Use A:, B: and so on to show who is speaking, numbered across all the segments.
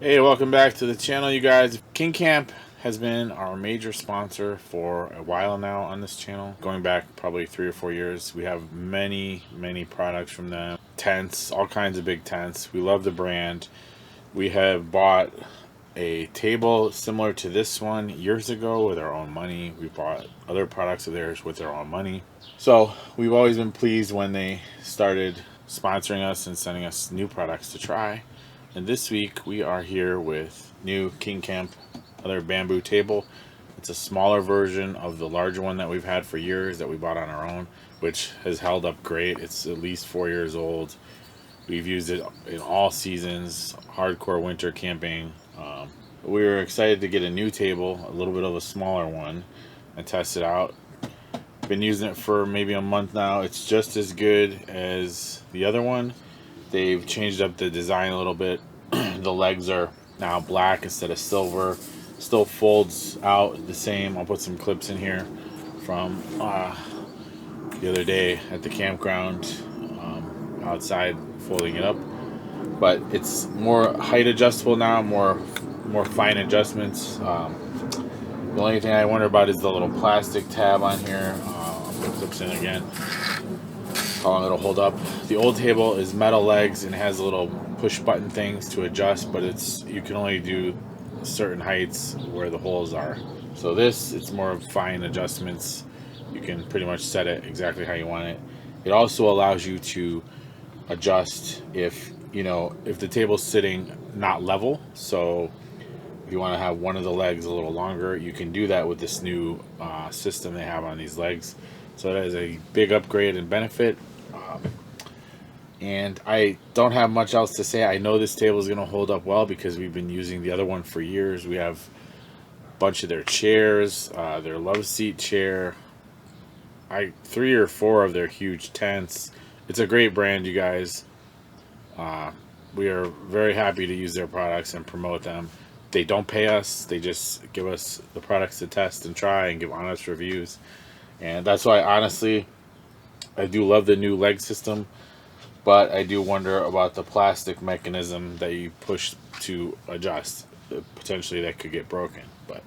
A: Hey, welcome back to the channel, you guys. Kingcamp has been our major sponsor for a while now on this channel, going back probably 3 or 4 years. We have many products from them. Tents, all kinds of big tents. We love the brand. We have bought a table similar to this one years ago with our own money. We bought other products of theirs with our own money. So we've always been pleased when they started sponsoring us and sending us new products to try. And this week we are here with new Kingcamp, another bamboo table. It's a smaller version of the larger one that we've had for years that we bought on our own, which has held up great. It's at least 4 years old. We've used it in all seasons, hardcore winter camping. We were excited to get a new table, a little bit of a smaller one, and test it out. Been using it for maybe a month now. It's just as good as the other one. They've changed up the design a little bit. The legs are now black instead of silver. Still folds out the same. I'll put some clips in here from the other day at the campground outside, folding it up. But it's more height adjustable now, more fine adjustments. The only thing I wonder about is the little plastic tab on here. I'll put clips in again. How long it'll hold up. The old table is metal legs and has little push button things to adjust, but you can only do certain heights where the holes are. So it's more fine adjustments. You can pretty much set it exactly how you want it. It also allows you to adjust if the table's sitting not level. So if you want to have one of the legs a little longer, you can do that with this new system they have on these legs. So that is a big upgrade and benefit. And I don't have much else to say. I know this table is going to hold up well because we've been using the other one for years. We have a bunch of their chairs, their love seat chair, 3 or 4 of their huge tents. It's a great brand, you guys. We are very happy to use their products and promote them. They don't pay us. They just give us the products to test and try and give honest reviews. And that's why, honestly, I do love the new leg system, but I do wonder about the plastic mechanism that you push to adjust. Potentially that could get broken. But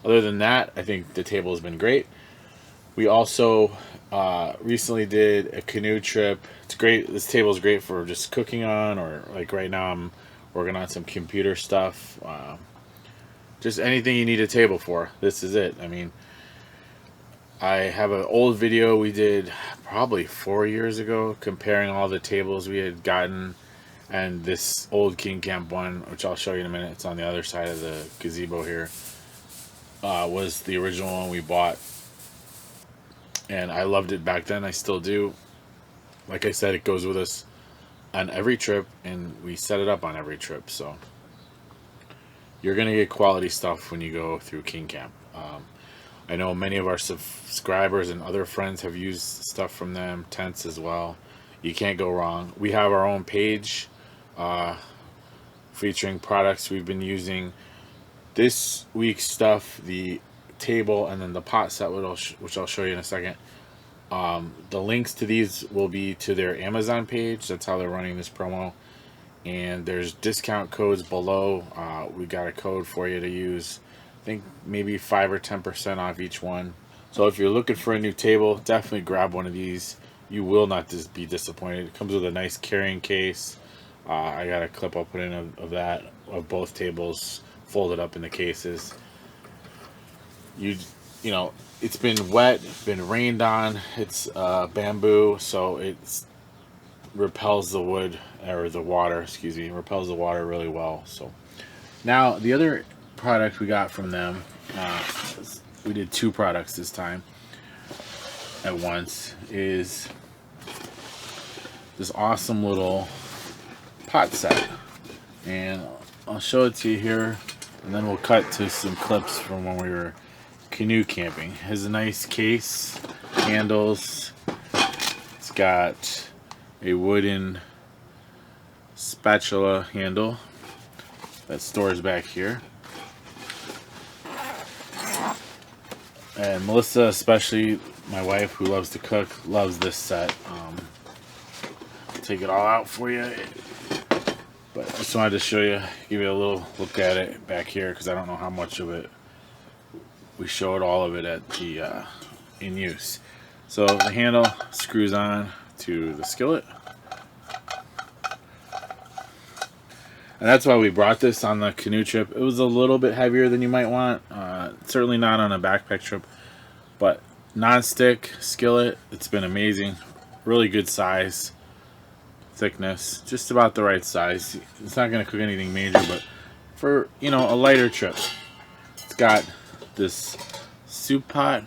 A: other than that, I think the table has been great. We also recently did a canoe trip. It's great. This table is great for just cooking on, or like right now I'm working on some computer stuff. Just anything you need a table for. This is it. I mean, I have an old video we did probably 4 years ago comparing all the tables we had gotten, and this old Kingcamp one, which I'll show you in a minute, it's on the other side of the gazebo here, was the original one we bought. And I loved it back then. I still do. Like I said, it goes with us on every trip, and we set it up on every trip. So you're going to get quality stuff when you go through Kingcamp. I know many of our subscribers and other friends have used stuff from them, tents as well. You can't go wrong. We have our own page featuring products we've been using. This week's stuff, the table and then the pot set, which I'll show you in a second. The links to these will be to their Amazon page. That's how they're running this promo. And there's discount codes below. We got a code for you to use. I think maybe 5 or 10% off each one. So if you're looking for a new table, definitely grab one of these. You will not just be disappointed. It comes with a nice carrying case. I got a clip I'll put in of both tables folded up in the cases. You know, it's been wet, it's been rained on. It's bamboo, so it repels the wood, or the water, excuse me, repels the water really well. So now the other product we got from them, we did 2 products this time at once, is this awesome little pot set. And I'll show it to you here, and then we'll cut to some clips from when we were canoe camping. It has a nice case, handles. It's got a wooden spatula handle that stores back here. And Melissa, especially my wife who loves to cook, loves this set. I'll take it all out for you. But Just wanted to show you, give you a little look at it back here, because I don't know how much of it we showed all of it at the in use. So the handle screws on to the skillet, and that's why we brought this on the canoe trip. It was a little bit heavier than you might want, certainly not on a backpack trip, but non-stick skillet, it's been amazing. Really good size, thickness, just about the right size. It's not going to cook anything major, but for, you know, a lighter trip. It's got this soup pot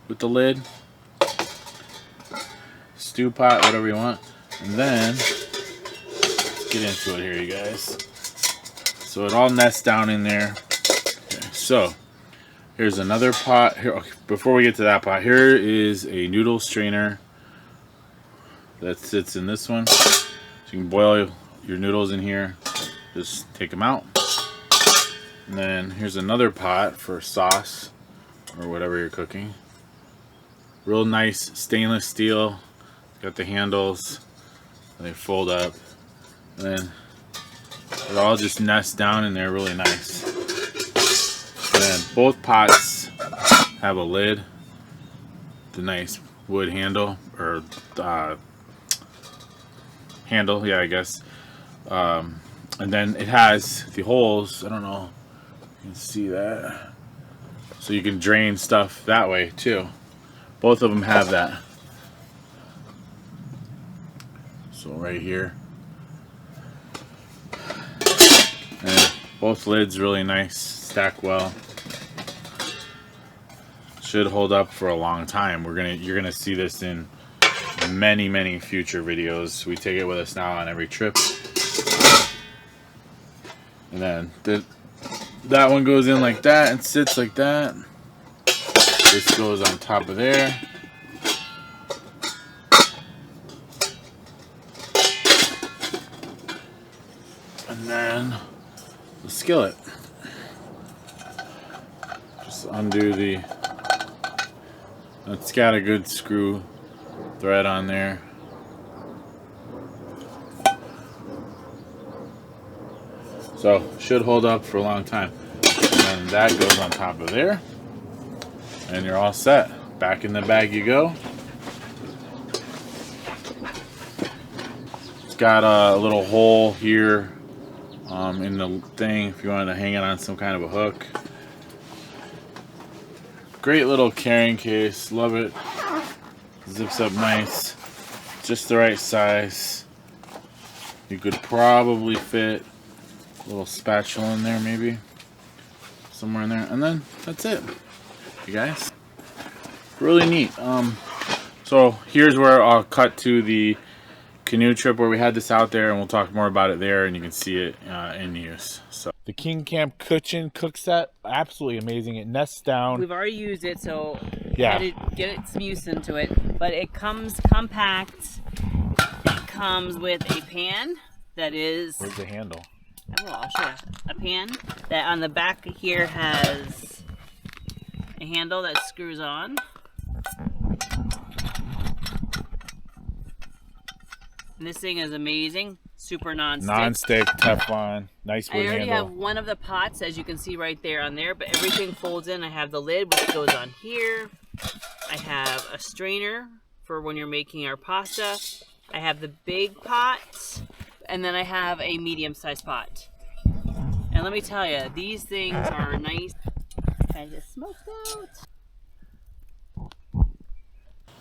A: with the lid, stew pot, whatever you want. And then let's get into it here, you guys. So it all nests down in there. Okay, so here's another pot. Here, okay, before we get to that pot, here is a noodle strainer that sits in this one. So you can boil your noodles in here. Just take them out. And then here's another pot for sauce or whatever you're cooking. Real nice stainless steel. Got the handles. And they fold up. And then it all just nests down in there really nice. And then both pots have a lid. The nice wood handle, or handle, yeah, I guess. And then it has the holes. I don't know if you can see that. So you can drain stuff that way too. Both of them have that. So right here. And both lids really nice, stack well. Should hold up for a long time. You're gonna see this in many future videos. We take it with us now on every trip. And then that one goes in like that and sits like that. This goes on top of there. And then the skillet. Just undo the, it's got a good screw thread on there. So should hold up for a long time. And then that goes on top of there. And you're all set. Back in the bag you go. It's got a little hole here in the thing if you wanted to hang it on some kind of a hook. Great little carrying case. Love it. Zips up nice. Just the right size. You could probably fit a little spatula in there, maybe. Somewhere in there. And then that's it, you guys. Really neat. So here's where I'll cut to the canoe trip where we had this out there, and we'll talk more about it there, and you can see it in use. So the Kingcamp kitchen cook set, absolutely amazing. It nests down.
B: We've already used it, so
A: yeah,
B: had to get some use into it. But it comes compact. It comes with a pan that is.
A: Where's the handle?
B: I'll show you. A pan that on the back here has a handle that screws on. And this thing is amazing. Super non-stick.
A: Non-stick, Teflon, nice wood
B: I already
A: handle.
B: have one of the pots, as you can see right there on there, but everything folds in. I have the lid, which goes on here. I have a strainer for when you're making our pasta. I have the big pot, and then I have a medium-sized pot. And let me tell you, these things are nice. I just smoked out.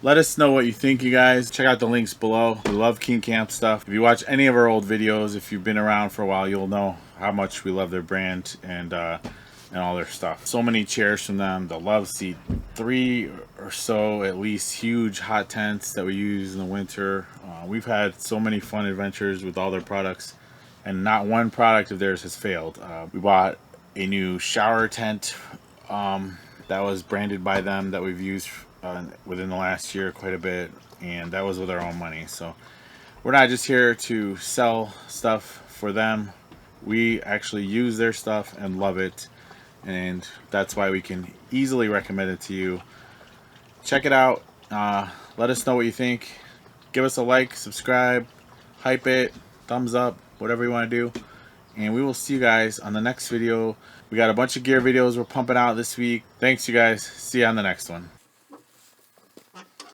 A: Let us know what you think, you guys. Check out the links below. We love Kingcamp stuff. If you watch any of our old videos, if you've been around for a while, you'll know how much we love their brand and all their stuff. So many chairs from them. The love seat, 3 or so at least huge hot tents that we use in the winter. We've had so many fun adventures with all their products, and not one product of theirs has failed. We bought a new shower tent that was branded by them that we've used within the last year quite a bit, and that was with our own money. So we're not just here to sell stuff for them. We actually use their stuff and love it, and that's why we can easily recommend it to you. Check it out. Let us know what you think. Give us a like, subscribe, hype it, thumbs up, whatever you want to do. and we will see you guys on the next video. We got a bunch of gear videos we're pumping out this week. Thanks, you guys. See you on the next one.